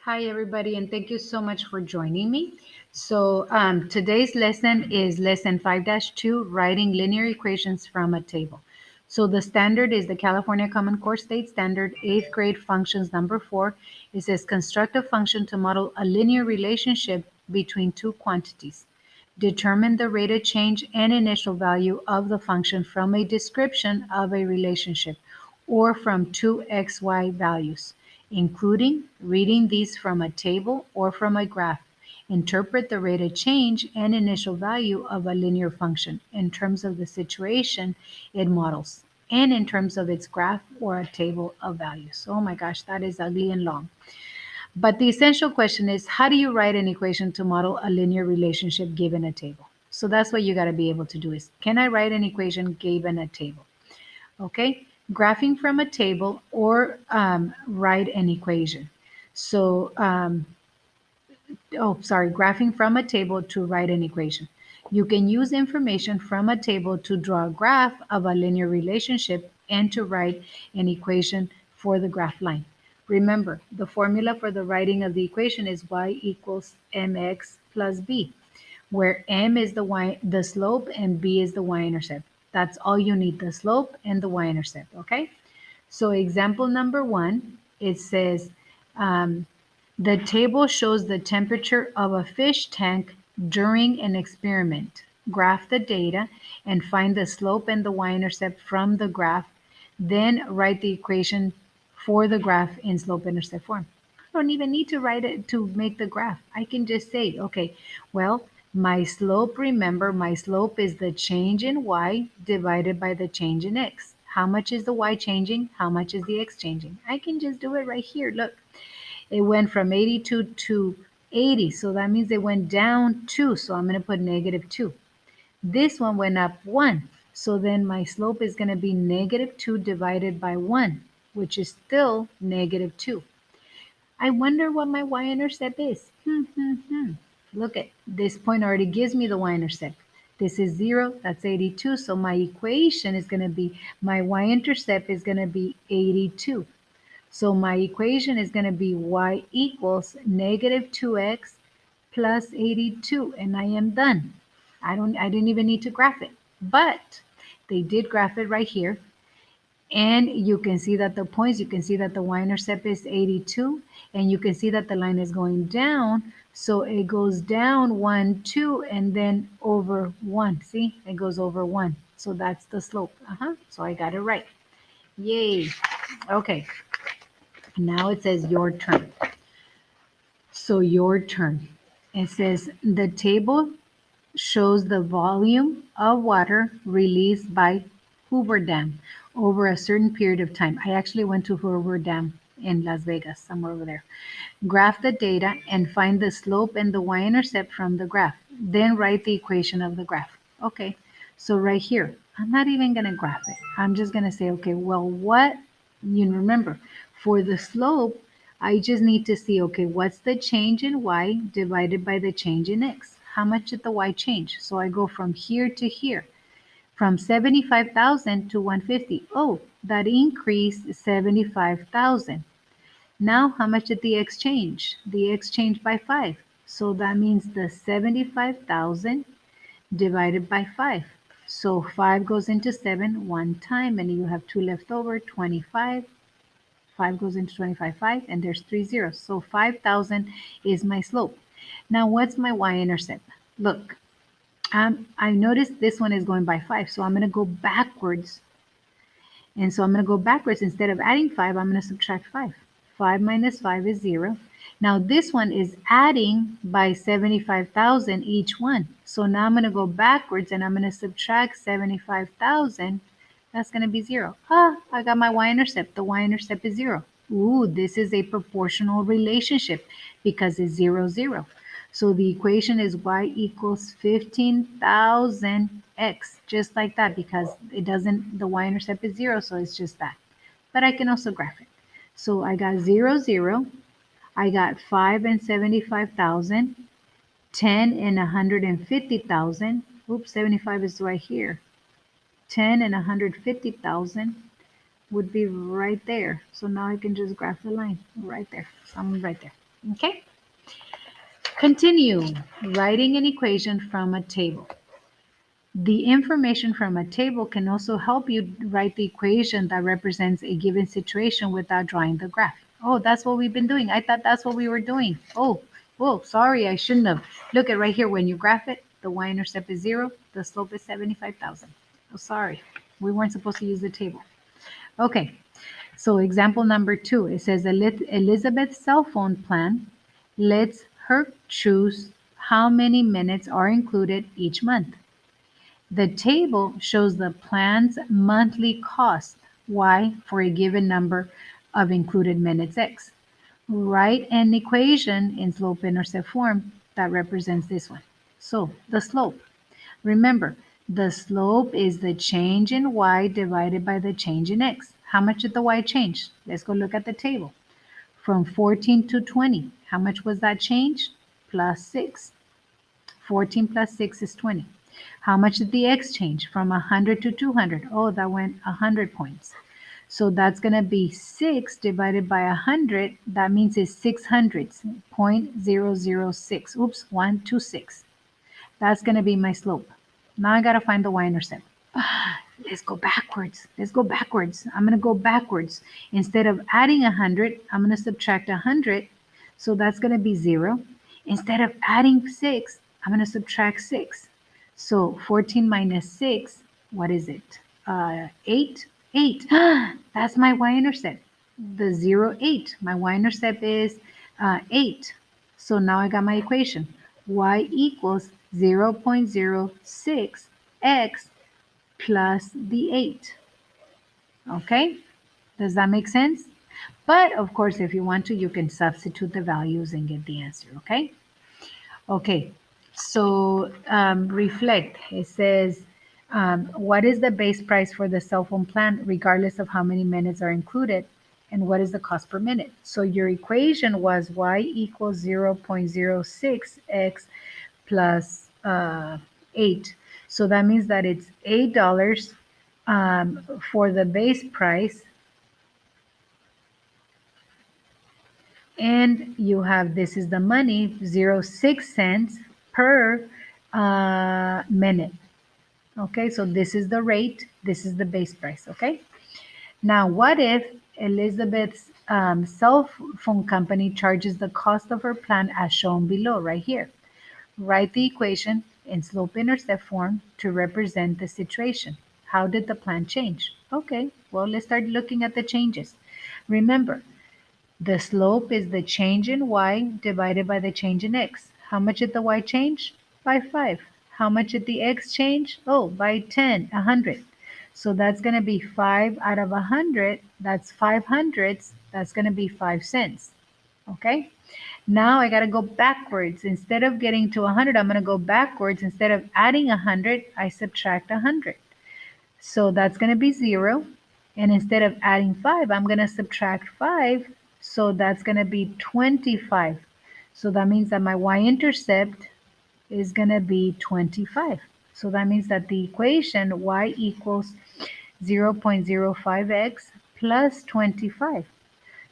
Hi, everybody, and thank you so much for joining me. Today's lesson is lesson 5-2, writing linear equations from a table. So, the standard is the California Common Core State Standard, 8th grade functions number 4. It says construct a function to model a linear relationship between two quantities. Determine the rate of change and initial value of the function from a description of a relationship or from two xy values, including reading these from a table or from a graph. Interpret the rate of change and initial value of a linear function in terms of the situation it models and in terms of its graph or a table of values. Oh my gosh, that is ugly and long. But the essential question is, how do you write an equation to model a linear relationship given a table? So that's what you got to be able to do is, can I write an equation given a table? Okay, graphing from a table or write an equation. So, graphing from a table to write an equation. You can use information from a table to draw a graph of a linear relationship and to write an equation for the graph line. Remember, the formula for the writing of the equation is y equals mx plus b, where m is the slope and b is the y-intercept. That's all you need, the slope and the y-intercept, okay? So example number 1, it says, um, the table shows the temperature of a fish tank during an experiment. Graph the data and find the slope and the y-intercept from the graph. Then write the equation for the graph in slope-intercept form. I don't even need to write it to make the graph. I can just say, okay, well, my slope, remember, my slope is the change in y divided by the change in x. How much is the y changing? How much is the x changing? I can just do it right here. Look, it went from 82 to 80, so that means it went down 2, so I'm going to put negative 2. This one went up 1, so then my slope is going to be negative 2 divided by 1, which is still negative 2. I wonder what my y-intercept is. Look at this point already gives me the y-intercept. This is 0, that's 82, so my equation is going to be, my y-intercept is going to be 82. So my equation is going to be y equals negative 2x plus 82, and I am done. I didn't even need to graph it, but they did graph it right here. And you can see that the points, you can see that the y-intercept is 82, and you can see that the line is going down. So it goes down 1, 2, and then over 1. See, it goes over 1. So that's the slope. So I got it right. Yay. Okay. Now it says your turn. So your turn. It says the table shows the volume of water released by Hoover Dam over a certain period of time. I actually went to Hoover Dam in Las Vegas, somewhere over there. Graph the data and find the slope and the y-intercept from the graph. Then write the equation of the graph. Okay, so right here, I'm not even going to graph it. I'm just going to say, okay, well, what, you remember, for the slope, I just need to see, okay, what's the change in y divided by the change in x? How much did the y change? So I go from here to here, from 75,000 to 150. Oh, that increased 75,000. Now, how much did the x change? The x changed by 5. So that means the 75,000 divided by 5. So 5 goes into 7 one time, and you have 2 left over, 25. 5 goes into 25, 5, and there's 3 zeros. So 5,000 is my slope. Now, what's my y-intercept? Look, I noticed this one is going by 5, so I'm going to go backwards. And so I'm going to go backwards. Instead of adding 5, I'm going to subtract 5. 5 minus 5 is 0. Now this one is adding by 75,000 each one. So now I'm going to go backwards and I'm going to subtract 75,000. That's going to be 0. I got my y-intercept. The y-intercept is 0. Ooh, this is a proportional relationship because it's 0, 0. So the equation is y equals 15,000x, just like that, because it doesn't, the y-intercept is 0, so it's just that. But I can also graph it. So I got 0, 0. I got 5 and 75,000, 10 and 150,000. Oops, 75 is right here. 10 and 150,000 would be right there. So now I can just graph the line right there. So I'm right there. Okay? Continue writing an equation from a table. The information from a table can also help you write the equation that represents a given situation without drawing the graph. Oh, that's what we've been doing. I thought that's what we were doing. Oh, whoa, sorry, I shouldn't have. Look at right here. When you graph it, the y-intercept is 0. The slope is 75,000. Oh, sorry. We weren't supposed to use the table. Okay, so example number 2. It says Elizabeth's cell phone plan lets her choose how many minutes are included each month. The table shows the plan's monthly cost, y, for a given number of included minutes, x. Write an equation in slope-intercept form that represents this one. So, the slope. Remember, the slope is the change in y divided by the change in x. How much did the y change? Let's go look at the table. From 14 to 20, how much was that change? Plus 6. 14 plus 6 is 20. How much did the x change? From 100 to 200. Oh, that went 100 points. So that's going to be 6 divided by 100. That means it's 6 hundredths, 0.006. Oops, 126. That's going to be my slope. Now I got to find the y-intercept. Let's go backwards. Let's go backwards. I'm going to go backwards. Instead of adding 100, I'm going to subtract 100. So that's going to be 0. Instead of adding 6, I'm going to subtract 6. So 14 minus 6, what is it? 8? 8. That's my y-intercept. The 0, 8. My y-intercept is 8. So now I got my equation. Y equals 0.06 x plus the 8. Okay? Does that make sense? But of course, if you want to, you can substitute the values and get the answer. Okay? Okay. So reflect. It says, what is the base price for the cell phone plan, regardless of how many minutes are included? And what is the cost per minute? So your equation was y equals 0.06 x plus 8. So that means that it's $8 for the base price. And you have, this is the money, 06 cents per minute. Okay, so this is the rate, this is the base price, okay? Now, what if Elizabeth's cell phone company charges the cost of her plan as shown below, right here? Write the equation in slope-intercept form to represent the situation. How did the plan change? Okay, well, let's start looking at the changes. Remember, the slope is the change in y divided by the change in x. How much did the y change? By 5. How much did the x change? Oh, by 10, 100. So that's going to be 5 out of 100. That's 5 hundredths. That's going to be 5 cents. Okay? Now I got to go backwards. Instead of getting to 100, I'm going to go backwards. Instead of adding 100, I subtract 100. So that's going to be 0. And instead of adding 5, I'm going to subtract 5. So that's going to be 25. So that means that my y-intercept is going to be 25. So that means that the equation y equals 0.05x plus 25.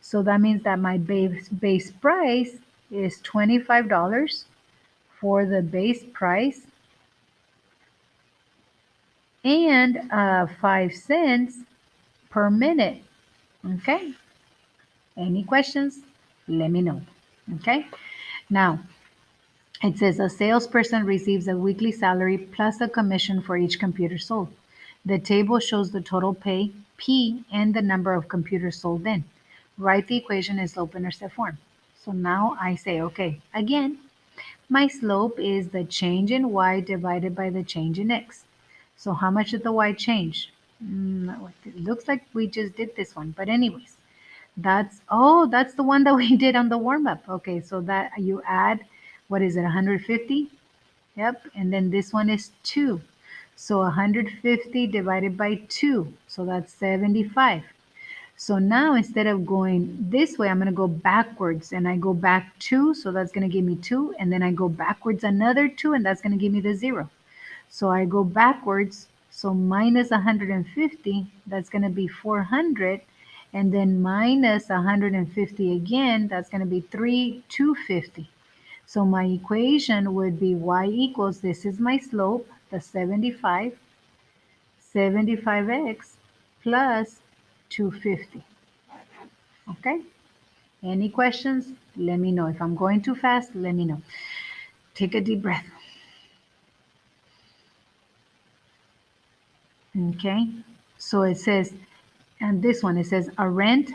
So that means that my base price is $25 for the base price and 5 cents per minute. Okay? Any questions? Let me know. Okay? Now, it says a salesperson receives a weekly salary plus a commission for each computer sold. The table shows the total pay, P, and the number of computers sold in. Write the equation in slope-intercept form. So now I say, okay, again, my slope is the change in y divided by the change in x. So how much did the y change? It looks like we just did this one, but anyways, that's the one that we did on the warm-up. Okay, so that you add, what is it, 150? Yep, and then this one is 2. So 150 divided by 2, so that's 75. So now instead of going this way, I'm going to go backwards, and I go back 2, so that's going to give me 2, and then I go backwards another 2, and that's going to give me the 0. So I go backwards, so minus 150, that's going to be 400, And then minus 150 again, that's going to be 250. So my equation would be y equals, this is my slope, the 75x plus 250. Okay? Any questions? Let me know. If I'm going too fast, let me know. Take a deep breath. Okay? So it says, and this one, it says to rent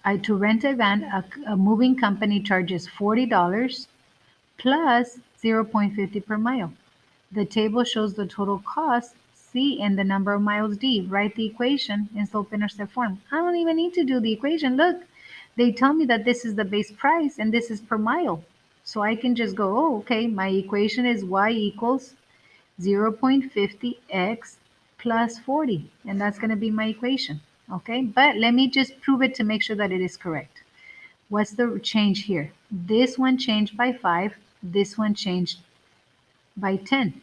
a van, a moving company charges $40 plus 0.50 per mile. The table shows the total cost C and the number of miles D. Write the equation in slope-intercept form. I don't even need to do the equation. Look, they tell me that this is the base price and this is per mile. So I can just go, oh, okay, my equation is y equals 0.50x plus 40. And that's going to be my equation. Okay, but let me just prove it to make sure that it is correct. What's the change here? This one changed by 5. This one changed by 10.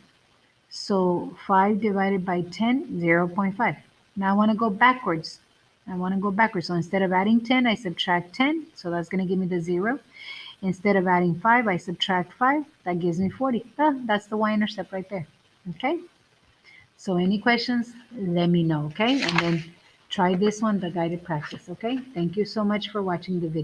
So 5 divided by 10, 0.5. Now I want to go backwards. So instead of adding 10, I subtract 10. So that's going to give me the 0. Instead of adding 5, I subtract 5. That gives me 40. That's the y-intercept right there. Okay? So any questions, let me know. Okay? And then try this one, the guided practice. Okay? Thank you so much for watching the video.